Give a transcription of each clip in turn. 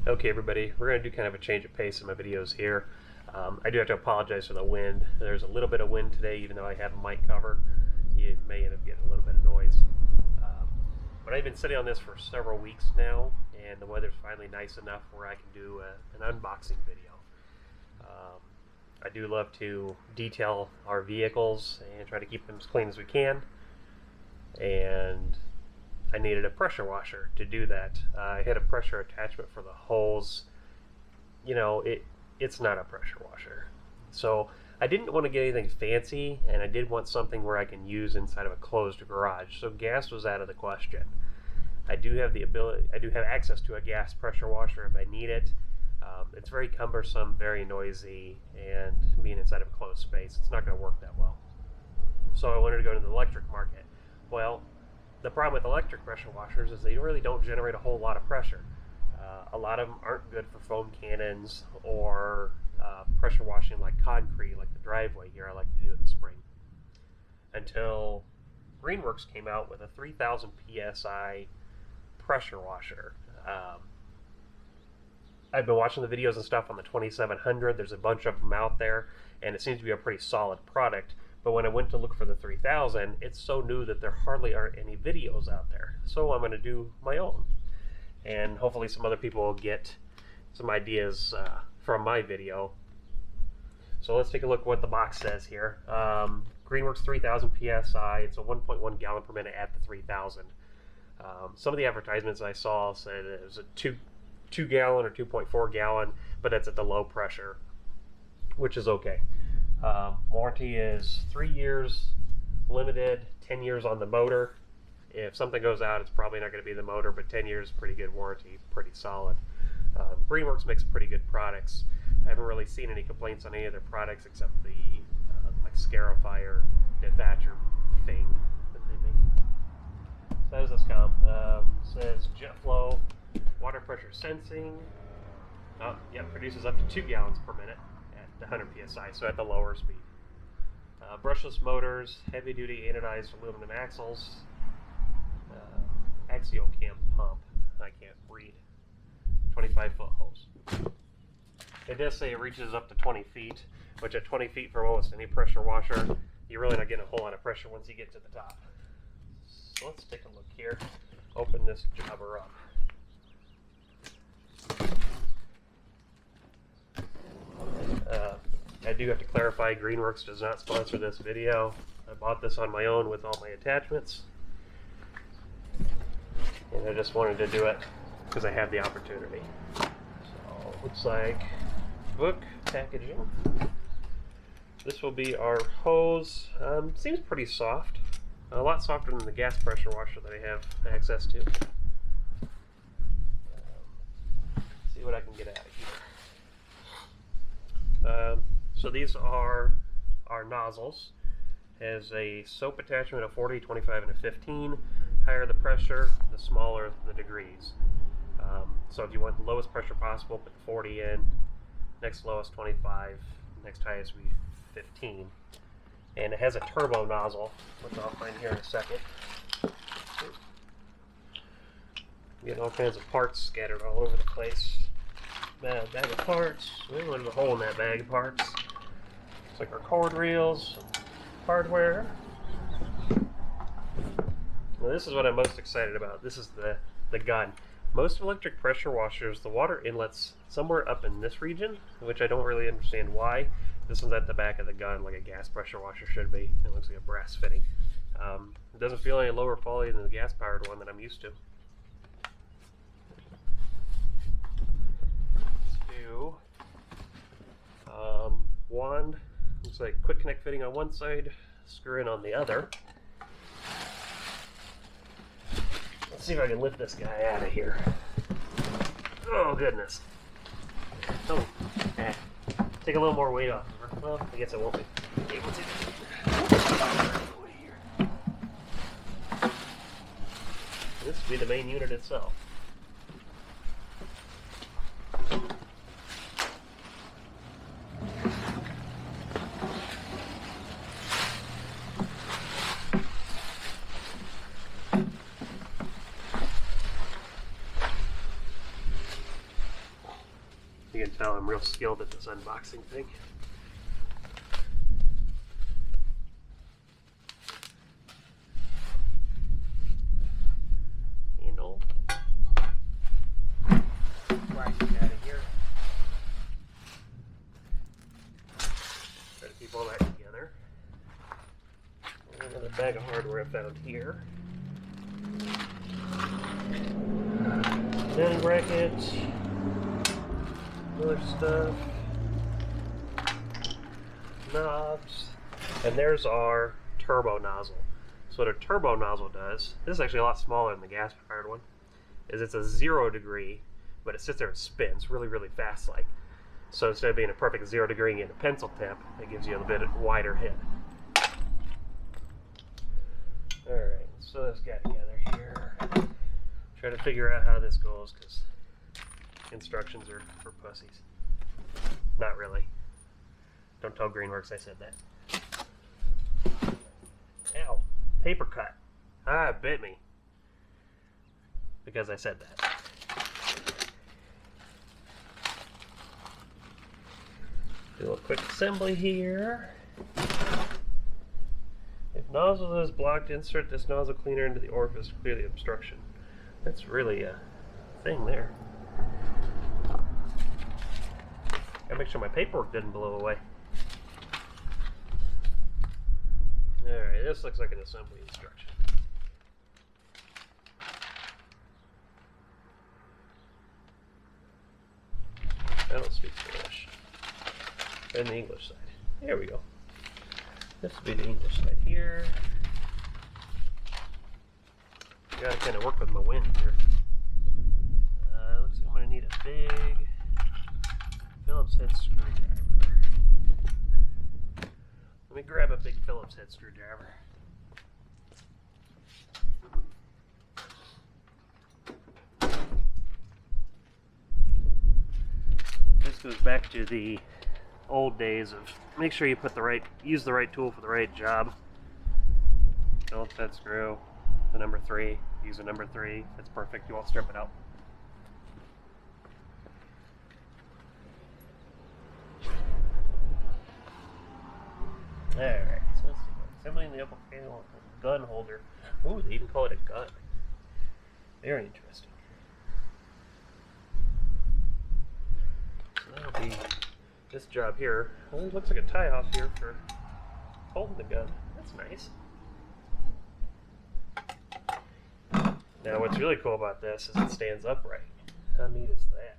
Okay, everybody, we're going to do kind of a change of pace in my videos here. I do have to apologize for the wind. There's a little bit of wind today, even though I have a mic cover. You may end up getting a little bit of noise. But I've been sitting on this for several weeks now, and the weather's finally nice enough where I can do an unboxing video. I do love to detail our vehicles and try to keep them as clean as we can. And I needed a pressure washer to do that. I had a pressure attachment for the hose. You know, it's not a pressure washer. So I didn't want to get anything fancy, and I did want something where I can use inside of a closed garage. So gas was out of the question. I do have access to a gas pressure washer if I need it. It's very cumbersome, very noisy, and being inside of a closed space, it's not going to work that well. So I wanted to go to the electric market. Well, the problem with electric pressure washers is they really don't generate a whole lot of pressure. A lot of them aren't good for foam cannons or pressure washing like concrete, like the driveway here I like to do in the spring. Until Greenworks came out with a 3,000 psi pressure washer. I've been watching the videos and stuff on the 2700. There's a bunch of them out there, and it seems to be a pretty solid product. But when I went to look for the 3000, it's so new that there hardly aren't any videos out there. So I'm going to do my own. And hopefully some other people will get some ideas from my video. So let's take a look at what the box says here. Greenworks 3000 psi. It's a 1.1 gallon per minute at the 3000. Some of the advertisements I saw said it was a 2 gallon or 2.4 gallon, but that's at the low pressure, which is okay. Warranty is 3 years limited, 10 years on the motor. If something goes out, it's probably not going to be the motor, but 10 years, pretty good warranty, pretty solid. Greenworks makes pretty good products. I haven't really seen any complaints on any of their products except the like Scarifier Dethatcher thing that they make. So how does this come? Says jet flow, water pressure sensing. Oh, yeah, produces up to 2 gallons per minute at the 100 psi, so at the lower speed. Brushless motors, heavy duty anodized aluminum axles, axial cam pump. I can't read. 25-foot hose. It does say it reaches up to 20 feet, which at 20 feet for almost any pressure washer, you're really not getting a whole lot of pressure once you get to the top. So let's take a look here. Open this jobber up. I do have to clarify, Greenworks does not sponsor this video. I bought this on my own with all my attachments. And I just wanted to do it because I have the opportunity. So, looks like book packaging. This will be our hose. Seems pretty soft. A lot softer than the gas pressure washer that I have access to. See what I can get out of here. So these are our nozzles. Has a soap attachment of 40, 25, and a 15. Higher the pressure, the smaller the degrees. So if you want the lowest pressure possible, put 40 in. Next lowest 25. Next highest will be 15. And it has a turbo nozzle, which I'll find here in a second. You get all kinds of parts scattered all over the place. Bag of parts. There's a hole in that bag of parts. Looks like our cord reels, hardware. Now this is what I'm most excited about. This is the gun. Most electric pressure washers, the water inlet's somewhere up in this region, which I don't really understand why. This one's at the back of the gun, like a gas pressure washer should be. It looks like a brass fitting. It doesn't feel any lower quality than the gas-powered one that I'm used to. Wand. Looks like quick connect fitting on one side, screw in on the other. Let's see if I can lift this guy out of here. Oh goodness. Oh, take a little more weight off. Well, I guess I won't be able to. This would be the main unit itself. You can tell I'm real skilled at this unboxing thing. Handle. Slide it out of here. Try to keep all that together. And another bag of hardware I found here. Down brackets. Other stuff. Knobs. And there's our turbo nozzle. So what a turbo nozzle does, this is actually a lot smaller than the gas-powered one, is it's a 0 degree, but it sits there and spins really, really fast like. So instead of being a perfect 0 degree and a pencil tip, it gives you a little bit wider head. Alright, so this guy together here. Try to figure out how this goes, because instructions are for pussies. Not really. Don't tell Greenworks I said that. Ow. Paper cut. Ah, it bit me. Because I said that. Do a quick assembly here. If nozzle is blocked, insert this nozzle cleaner into the orifice to clear the obstruction. That's really a thing there. Gotta make sure my paperwork didn't blow away. Alright, this looks like an assembly instruction. I don't speak English. And the English side. There we go. This will be the English side here. Gotta kind of work with my wind here. Looks like I'm gonna need a big Phillips head screwdriver. Let me grab a big Phillips head screwdriver. This goes back to the old days of make sure you put use the right tool for the right job. Phillips head screw, the number 3. Use a number 3. It's perfect. You won't strip it out. Alright, so let's see. Assembling the upper panel gun holder. Ooh, they even call it a gun. Very interesting. So that'll be this job here. Well, it looks like a tie off here for holding the gun. That's nice. Now what's really cool about this is it stands upright. How neat is that?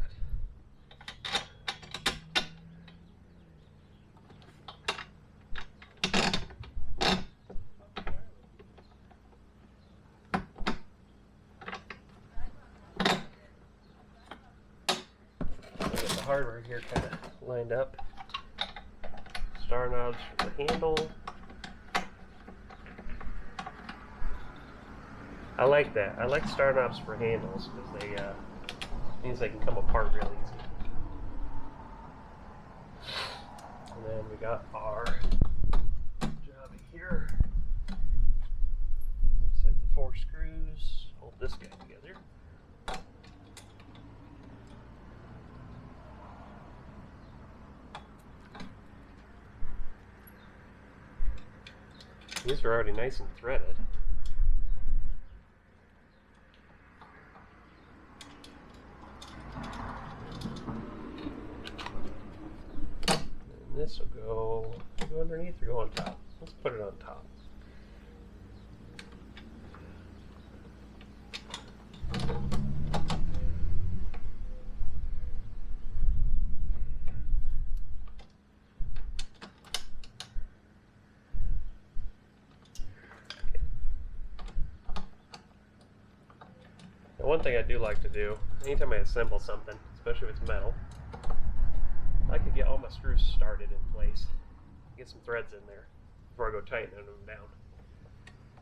Get the hardware here kind of lined up. Star knobs for the handle. I like that. I like star knobs for handles because they means they can come apart real easy. And then we got our job here. Looks like the 4 screws hold this guy together. These are already nice and threaded. This will go underneath or go on top. Let's put it on top. Now, one thing I do like to do, anytime I assemble something, especially if it's metal, I like to get all my screws started in place. Get some threads in there before I go tightening them down.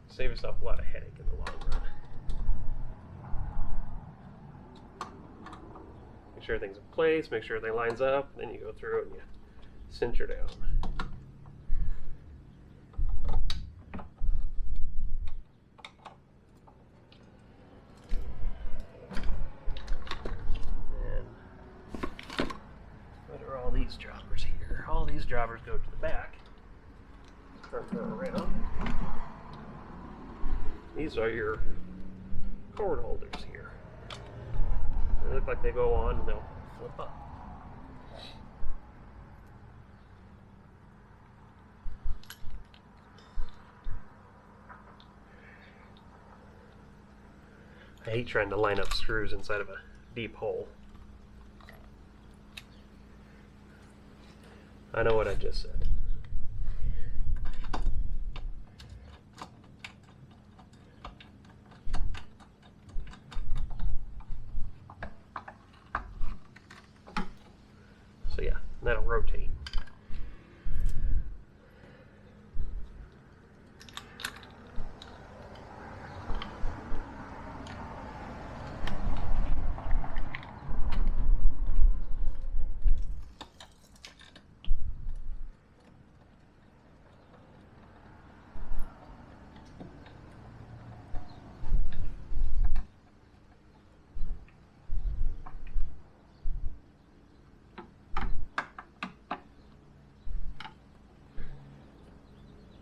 Save yourself a lot of headache in the long run. Make sure everything's in place, make sure everything lines up, then you go through and you cinch her down. these jobbers here. All these jobbers go to the back. Turn her around. These are your cord holders here. They look like they go on and they'll flip up. I hate trying to line up screws inside of a deep hole. I know what I just said. So yeah, that'll rotate.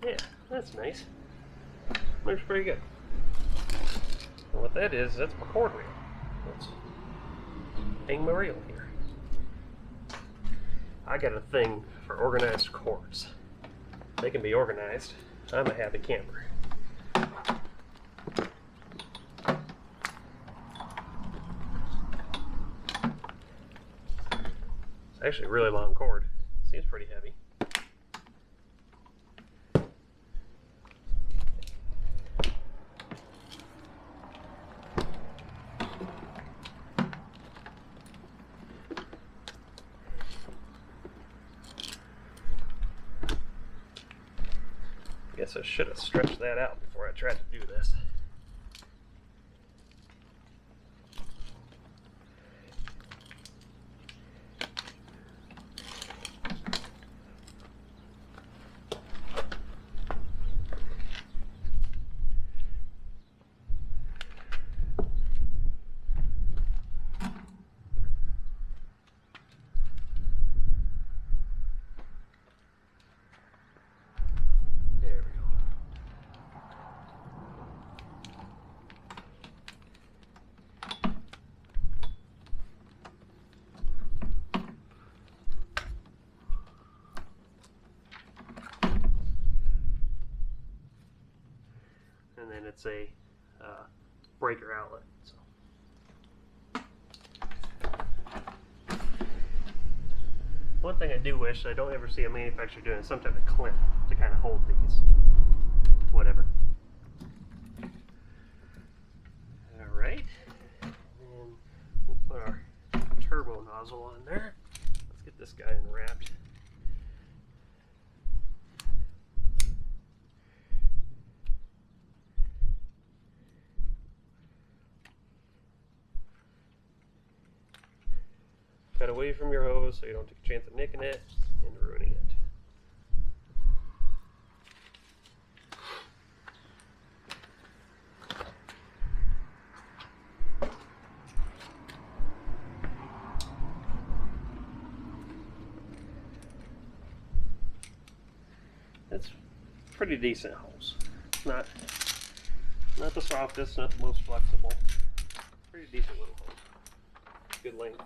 Yeah, that's nice. Looks pretty good. And what that is, that's my cord reel. Let's hang my reel here. I got a thing for organized cords. They can be organized. I'm a happy camper. It's actually a really long cord. Seems pretty heavy. Guess I should have stretched that out before I tried to do this. And then it's a breaker outlet. So. One thing I do wish I don't ever see a manufacturer doing some type of clip to kind of hold these. Whatever. Alright. And we'll put our turbo nozzle on there. Let's get this guy unwrapped. Cut away from your hose so you don't take a chance of nicking it and ruining it. It's pretty decent hose. Not the softest, not the most flexible. Pretty decent little hose. Good length.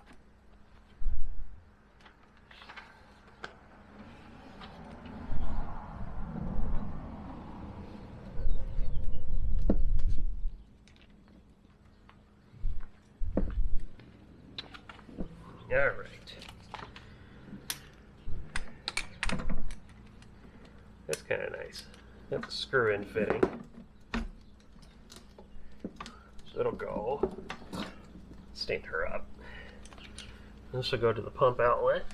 Alright. That's kind of nice. Got the screw-in fitting. So it'll go. Stand her up. This will go to the pump outlet.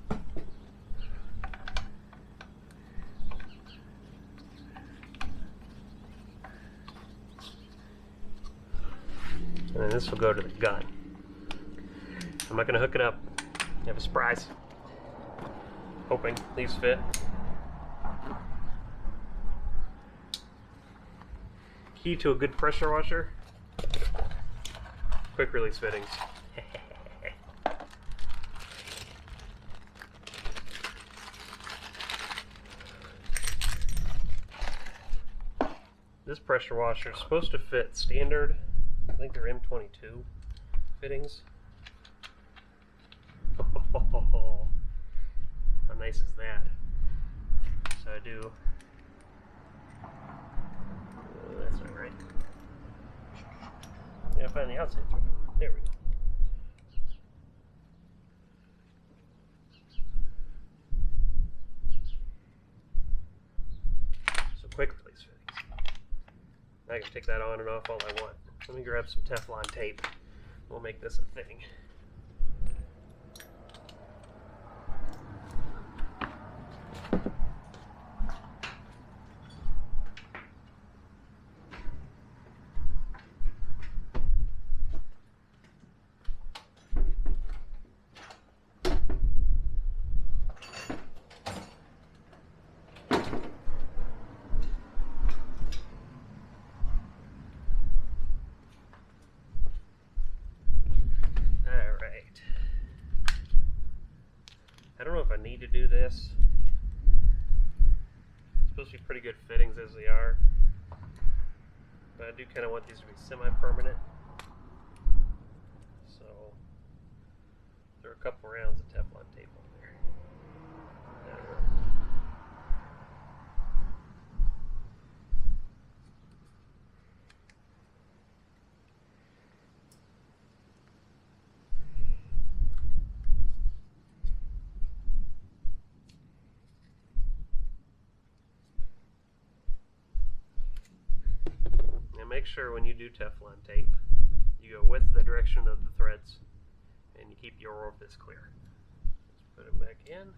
And then this will go to the gun. I'm not going to hook it up. I have a surprise. Hoping these fit. Key to a good pressure washer: quick release fittings. This pressure washer is supposed to fit standard, I think they're M22 fittings. Oh, how nice is that? So I do, that's not right. Yeah, find the outside thread. There we go. So quick release fittings. I can take that on and off all I want. Let me grab some Teflon tape. We'll make this a thing. I don't know if I need to do this. It's supposed to be pretty good fittings as they are, but I do kind of want these to be semi-permanent. So there are a couple rounds of Teflon tape on there. Make sure when you do Teflon tape, you go with the direction of the threads and you keep your orifice clear. Let's put them back in.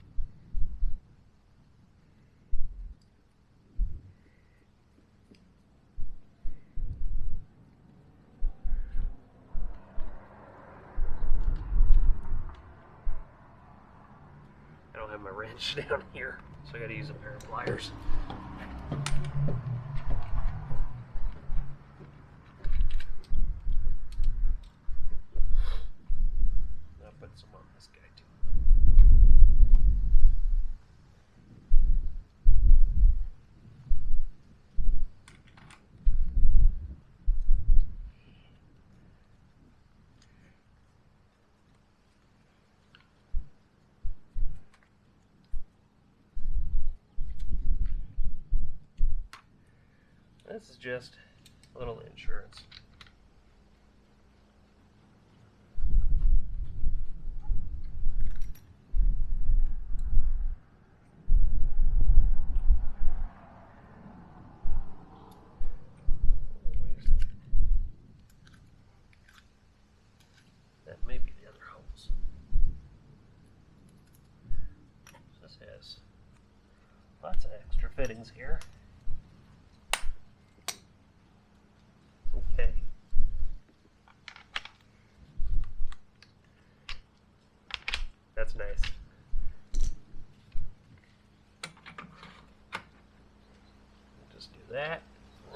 I don't have my wrench down here, so I got to use a pair of pliers. Some on this guy too. This is just a little insurance. Maybe the other holes. This has lots of extra fittings here. Okay. That's nice. Just do that.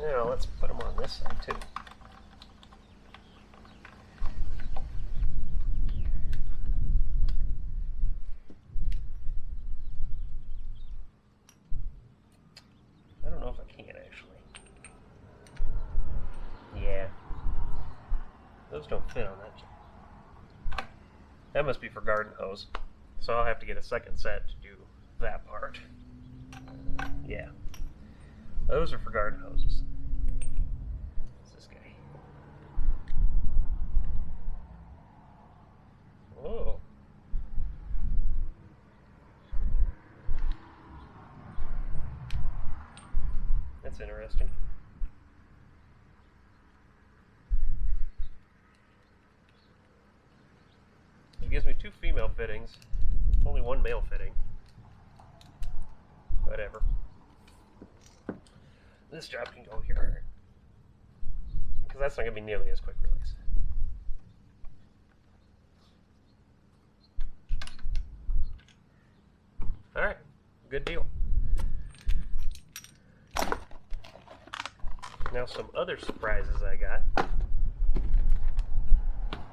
Now let's put them on this side too. I don't know if I can actually. Yeah. Those don't fit on that. That must be for garden hose. So I'll have to get a second set to do that part. Yeah. Those are for garden hoses. What's this guy? Whoa. That's interesting. It gives me 2 female fittings, only 1 male fitting. Whatever. This job can go here, because that's not going to be nearly as quick release. Alright, good deal. Now some other surprises I got.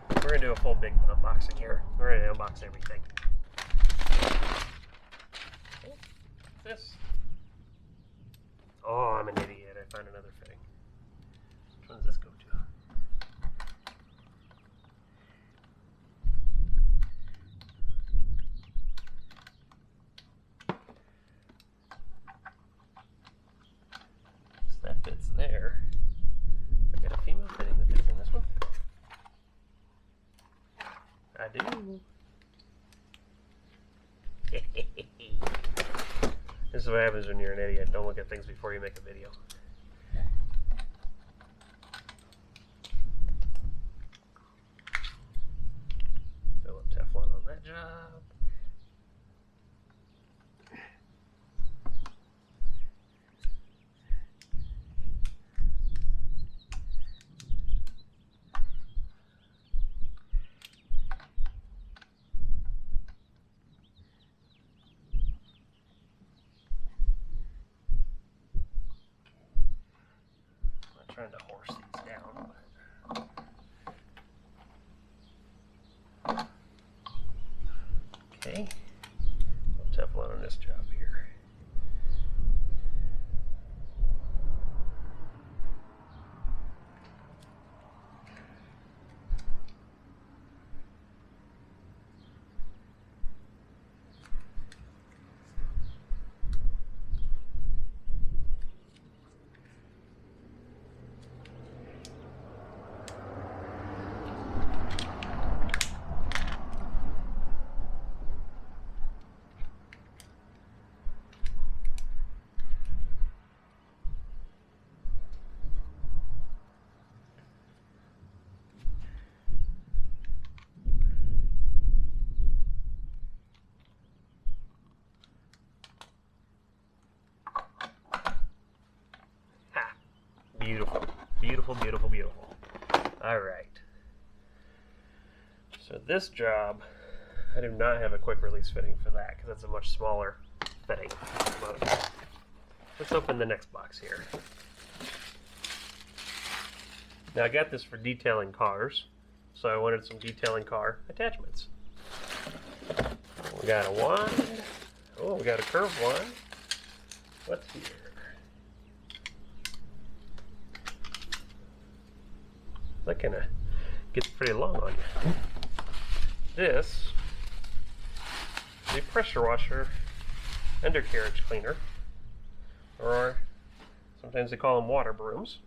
We're going to do a full big unboxing here. We're going to unbox everything. What's this? Oh, I'm an idiot. I found another fitting. Which one does this go to? So that fits there. I got a female fitting that fits in this one. I do. This is what happens when you're an idiot. Don't look at things before you make a video. Fill up Teflon on that job. Trying to horse these down. Okay, Teflon on this job here. Beautiful, beautiful, beautiful, beautiful. All right. So this job, I do not have a quick release fitting for that because that's a much smaller fitting. But let's open the next box here. Now I got this for detailing cars, so I wanted some detailing car attachments. We got a wand. Oh, we got a curved wand. What's here? That kind of gets pretty long on you. This is a pressure washer undercarriage cleaner, or sometimes they call them water brooms.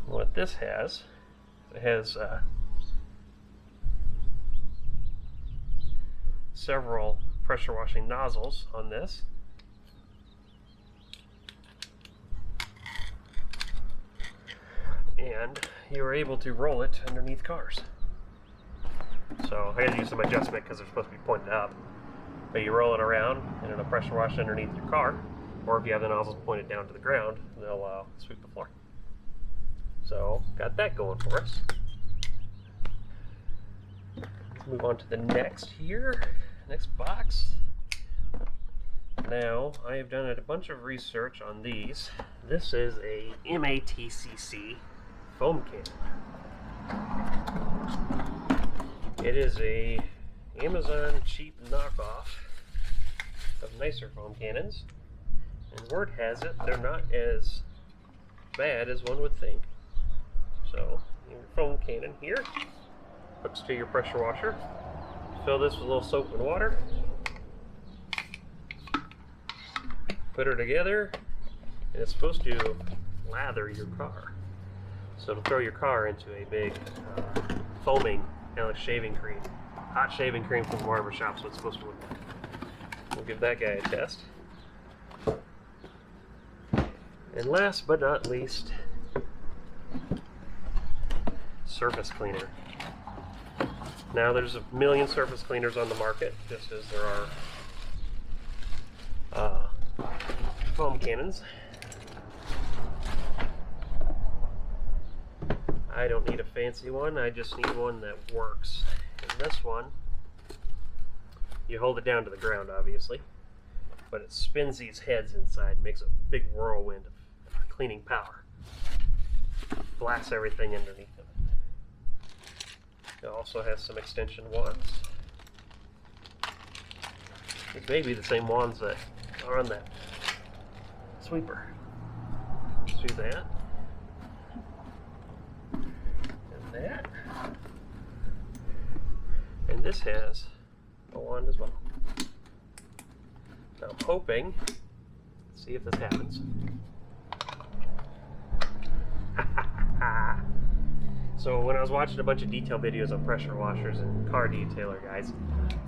What this has, it has several pressure washing nozzles on this. And you are able to roll it underneath cars. So I had to use some adjustment because they're supposed to be pointed up. But you roll it around and it'll pressure wash underneath your car. Or if you have the nozzles pointed down to the ground, they'll sweep the floor. So got that going for us. Move on to the next here. Next box. Now I have done a bunch of research on these. This is a MATCC foam can. It is a Amazon cheap knockoff of nicer foam cannons, and word has it they're not as bad as one would think. So your foam cannon here hooks to your pressure washer. Fill this with a little soap and water. Put her together, and it's supposed to lather your car. So it'll throw your car into a big foaming, kind of like shaving cream. Hot shaving cream from the barber shop, so it's supposed to look like. We'll give that guy a test. And last but not least, surface cleaner. Now there's a million surface cleaners on the market, just as there are foam cannons. I don't need a fancy one, I just need one that works. And this one, you hold it down to the ground obviously, but it spins these heads inside, makes a big whirlwind of cleaning power. Blasts everything underneath of it. It also has some extension wands. It may be the same ones that are on that sweeper. Let's do that. And that. And this has a wand as well. Now I'm hoping, let's see if this happens. So when I was watching a bunch of detail videos on pressure washers and car detailer guys,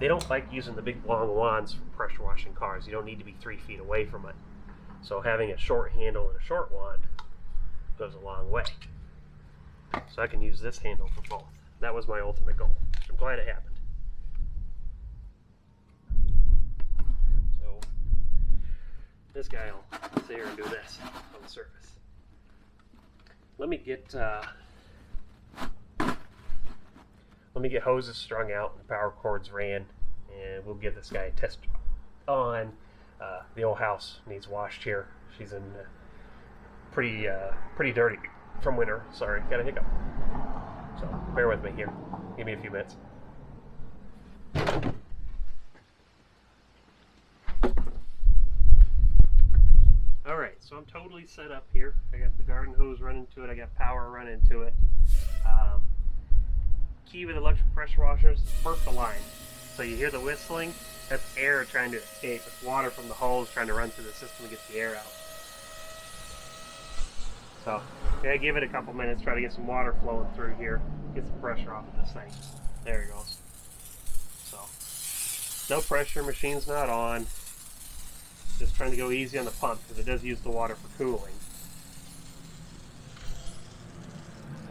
they don't like using the big long wands for pressure washing cars. You don't need to be 3 feet away from it. So having a short handle and a short wand goes a long way. So I can use this handle for both. That was my ultimate goal. I'm glad it happened. So this guy will sit here and do this on the surface. Let me get hoses strung out and the power cords ran, and we'll give this guy a test on. The old house needs washed here. She's in pretty dirty from winter. Sorry, got a hiccup. So bear with me here. Give me a few minutes. Alright, so I'm totally set up here. I got the garden hose running to it. I got power running to it. Key with electric pressure washers, burp the line. So you hear the whistling, that's air trying to escape. It's water from the hose trying to run through the system to get the air out. So, yeah, give it a couple minutes, try to get some water flowing through here, get some pressure off of this thing. There it goes. So, no pressure, machine's not on. Just trying to go easy on the pump because it does use the water for cooling.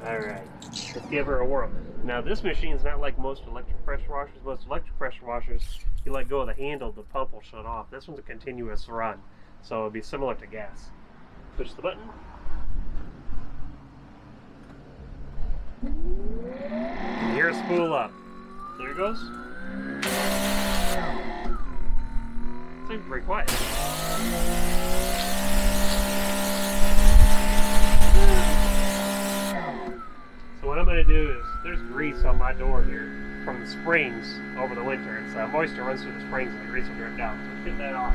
Alright, let's give her a whirl. Now this machine's not like most electric pressure washers. Most electric pressure washers, you let go of the handle, the pump will shut off. This one's a continuous run, so it'll be similar to gas. Push the button. You hear a spool up. There it goes. Seems pretty quiet. So what I'm going to do is, there's grease on my door here from the springs over the winter. It's moisture runs through the springs and the grease will drip down. So let's get that off.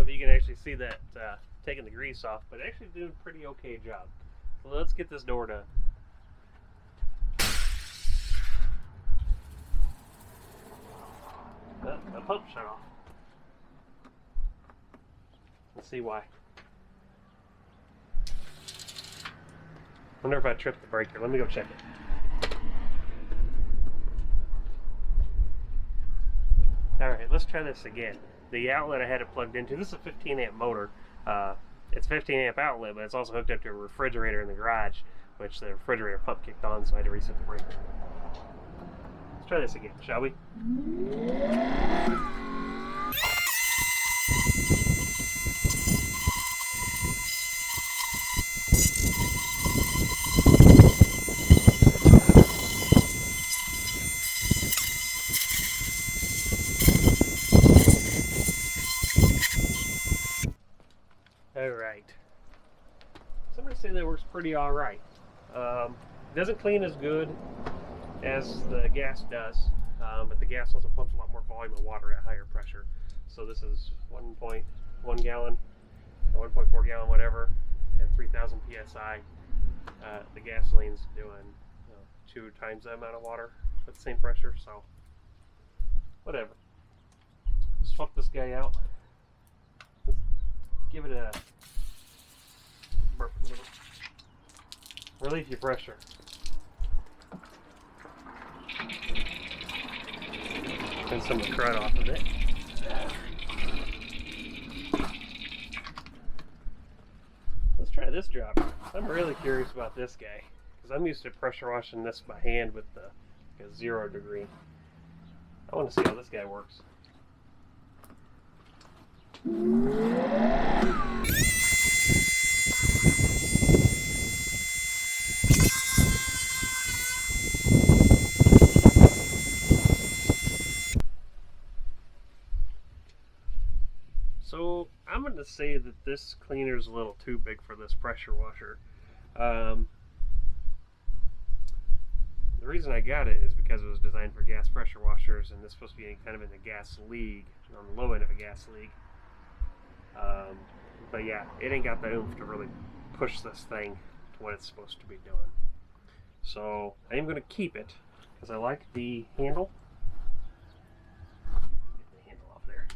You can actually see that taking the grease off, but actually doing a pretty okay job. So let's get this door done. The pump shut off. Let's see why. Wonder if I tripped the breaker. Let me go check it. Alright, let's try this again. The outlet I had it plugged into, this is a 15 amp motor. It's 15 amp outlet, but it's also hooked up to a refrigerator in the garage, which the refrigerator pump kicked on, so I had to reset the breaker. Let's try this again, shall we? Alright. Somebody say that works pretty alright. Doesn't clean as good as the gas does, but the gas also pumps a lot more volume of water at higher pressure. So this is 1.1 gallon, 1.4 gallon, whatever, at 3,000 psi. The gasoline's doing 2 times the amount of water at the same pressure, so whatever. Swap this guy out. Let's give it a burp a little. Relieve your pressure. And some of the crud off of it. try this job. I'm really curious about this guy because I'm used to pressure washing this by hand with the like a 0 degree. I want to see how this guy works. So I'm going to say that this cleaner is a little too big for this pressure washer. The reason I got it is because it was designed for gas pressure washers, and this is supposed to be kind of in the gas league, on the low end of a gas league. But yeah, it ain't got the oomph to really push this thing to what it's supposed to be doing. So I am going to keep it because I like the handle. Get the handle off there.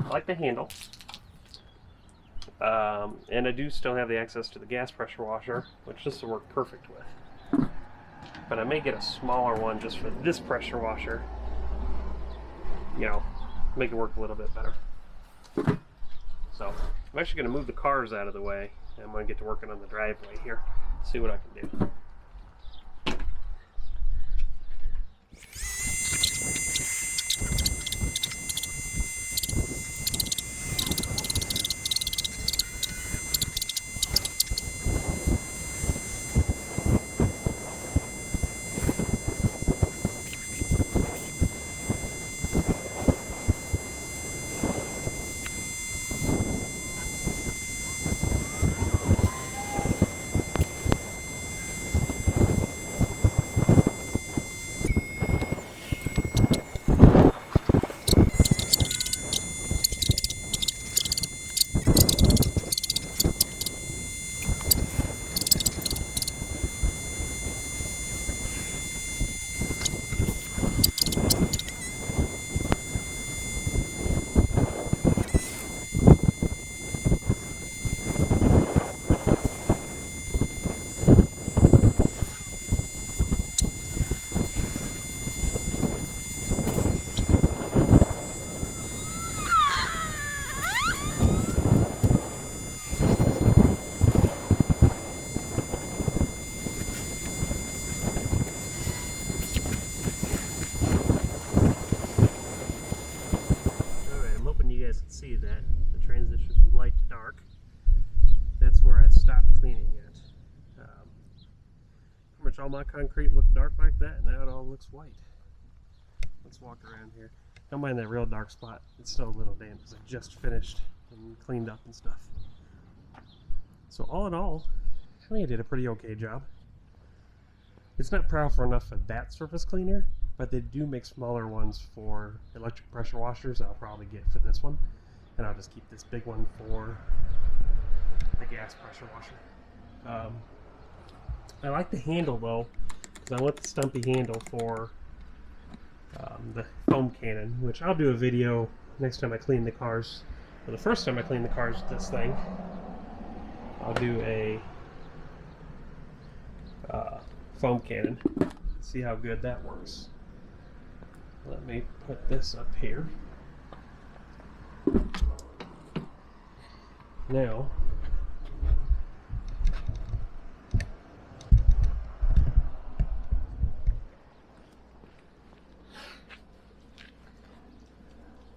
I like the handle. And I do still have the access to the gas pressure washer, which this will work perfect with. But I may get a smaller one just for this pressure washer. You know, make it work a little bit better. So I'm actually going to move the cars out of the way, and I'm going to get to working on the driveway here, see what I can do. See that the transition from light to dark. That's where I stopped cleaning it. Pretty much all my concrete looked dark like that, and now it all looks white. Let's walk around here. Don't mind that real dark spot. It's still a little damp because I just finished and cleaned up and stuff. So all in all, I think I did a pretty okay job. It's not powerful enough for that surface cleaner, but they do make smaller ones for electric pressure washers. I'll probably get for this one, and I'll just keep this big one for the gas pressure washer. I like the handle though, because I want the stumpy handle for the foam cannon, which I'll do a video next time I clean the cars. For the first time I clean the cars with this thing, I'll do a foam cannon. See how good that works. Let me put this up here. Now,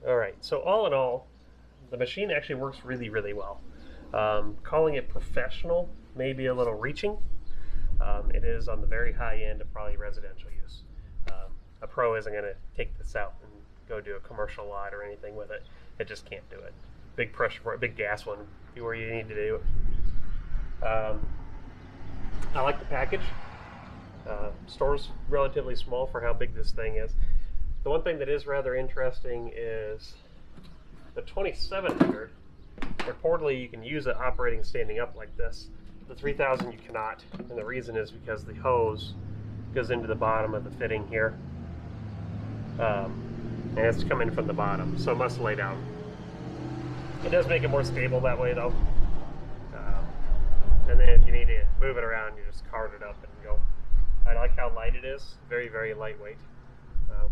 alright, so all in all, the machine actually works really, really well. Calling it professional may be a little reaching. It is on the very high end of probably residential use. A pro isn't going to take this out and go do a commercial lot or anything with it. It just can't do it. Big pressure, big gas one, be where you need to do it. I like the package. Store's relatively small for how big this thing is. The one thing that is rather interesting is the 2700. Reportedly, you can use it operating standing up like this. The 3000 you cannot, and the reason is because the hose goes into the bottom of the fitting here. And it's coming from the bottom, so it must lay down. It does make it more stable that way though. And then if you need to move it around, you just cart it up and go. I like how light it is, very, very lightweight.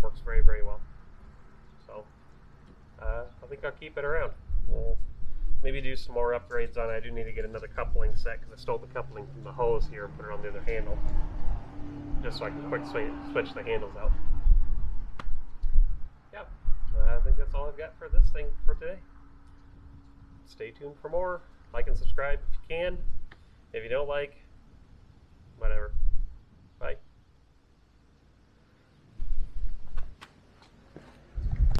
Works very, very well. So I think I'll keep it around. We'll maybe do some more upgrades on it. I do need to get another coupling set because I stole the coupling from the hose here and put it on the other handle, just so I can quick switch the handles out. Yeah, I think that's all I've got for this thing for today. Stay tuned for more. Like and subscribe if you can. If you don't like, whatever.